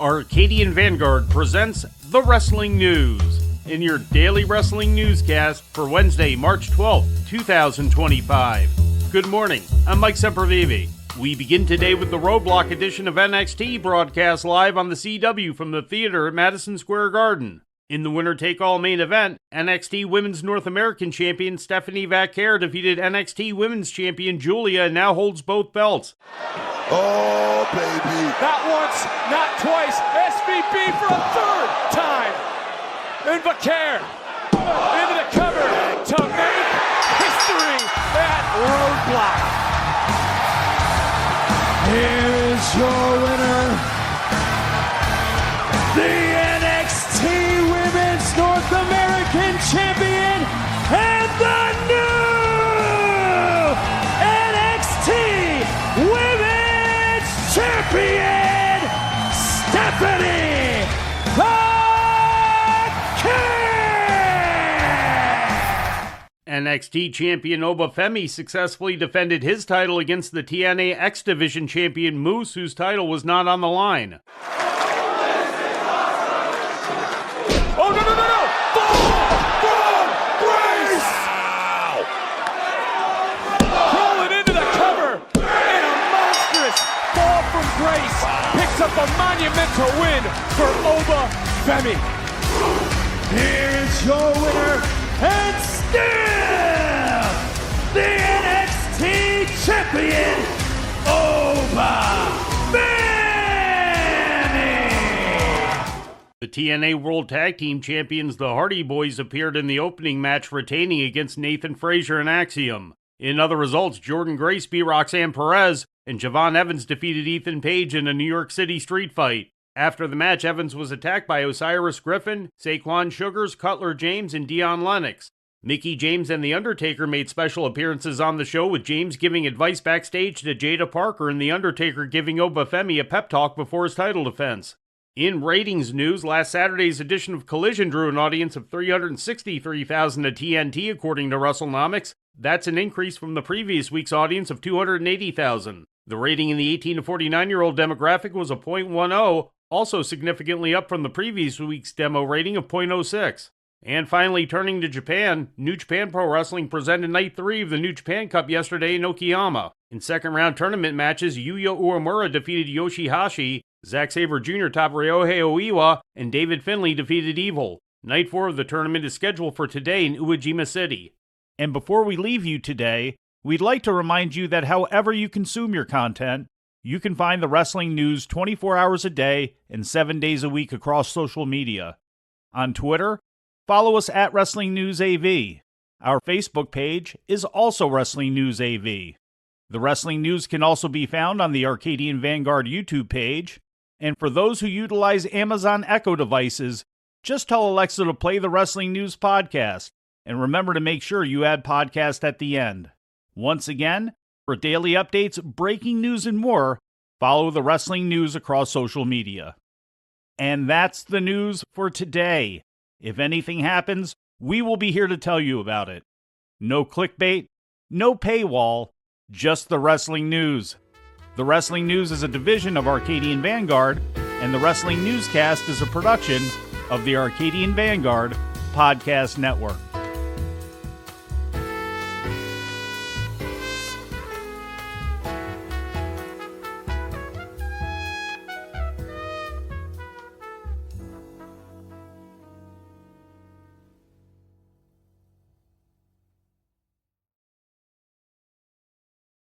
Arcadian Vanguard presents The Wrestling News in your daily wrestling newscast for Wednesday, March 12th, 2025. Good morning, I'm Mike Sempervive. We begin today with the Roadblock edition of NXT broadcast live on the CW from the theater at Madison Square Garden. In the winner-take-all main event, NXT Women's North American Champion Stephanie Vaquer defeated NXT Women's Champion Julia and now holds both belts. Oh, baby. Not once, not twice. SVP for a third time. And Vaquer into the cover to make history at Roadblock. Here is your winner, the NXT Women's North American Champion and the new NXT Women's Champion, Stephanie Vaquer! NXT champion Obafemi successfully defended his title against the TNA X Division champion Moose, whose title was not on the line. Oh, no! Fall from Grace! Rolling into the cover and a monstrous fall from Grace picks up a monumental win for Obafemi. Here's your winner, and still the NXT Champion, Obafemi! The TNA World Tag Team Champions, the Hardy Boys, appeared in the opening match, retaining against Nathan Frazier and Axiom. In other results, Jordan Grace beat Roxanne Perez, and Javon Evans defeated Ethan Page in a New York City street fight. After the match, Evans was attacked by Osiris Griffin, Saquon Sugars, Cutler James, and Dion Lennox. Mickie James and The Undertaker made special appearances on the show, with James giving advice backstage to Jada Parker and The Undertaker giving Obafemi a pep talk before his title defense. In ratings news, last Saturday's edition of Collision drew an audience of 363,000 at TNT, according to WrestleNomics. That's an increase from the previous week's audience of 280,000. The rating in the 18 to 49-year-old demographic was a .10, also significantly up from the previous week's demo rating of .06. And finally, turning to Japan, New Japan Pro Wrestling presented Night 3 of the New Japan Cup yesterday in Okayama. In second-round tournament matches, Yuya Uemura defeated Yoshihashi, Zack Sabre Jr. topped Ryohei Oiwa, and David Finlay defeated Evil. Night 4 of the tournament is scheduled for today in Uejima City. And before we leave you today, we'd like to remind you that however you consume your content, you can find the wrestling news 24 hours a day and 7 days a week across social media. On Twitter, follow us at Wrestling News AV. Our Facebook page is also Wrestling News AV. The Wrestling News can also be found on the Arcadian Vanguard YouTube page. And for those who utilize Amazon Echo devices, just tell Alexa to play the Wrestling News podcast. And remember to make sure you add podcast at the end. Once again, for daily updates, breaking news, and more, follow the Wrestling News across social media. And that's the news for today. If anything happens, we will be here to tell you about it. No clickbait, no paywall, just the Wrestling News. The Wrestling News is a division of Arcadian Vanguard, and the Wrestling Newscast is a production of the Arcadian Vanguard Podcast Network.